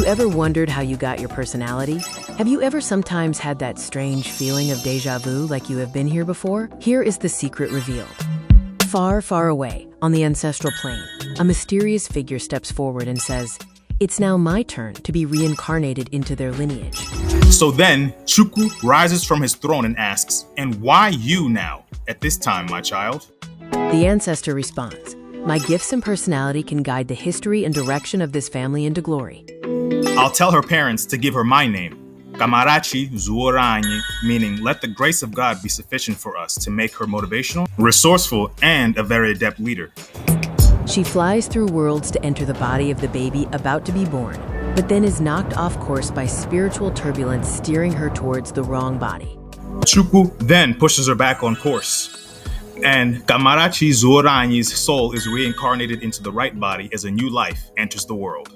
you ever wondered how you got your personality? Have you ever sometimes had that strange feeling of déjà vu, like you have been here before? Here is the secret revealed. Far, far away, on the ancestral plane, a mysterious figure steps forward and says, "It's now my turn to be reincarnated into their lineage." So then, Chukwu rises from his throne and asks, "And why you now, at this time, my child?" The ancestor responds, "My gifts and personality can guide the history and direction of this family into glory." I'll tell her parents to give her my name, Kamarachizuoroanyi, meaning let the grace of God be sufficient for us to make her motivational, resourceful, and a very adept leader. She flies through worlds to enter the body of the baby about to be born, but then is knocked off course by spiritual turbulence steering her towards the wrong body. Chukwu then pushes her back on course, and Kamarachizuoranyi's soul is reincarnated into the right body as a new life enters the world.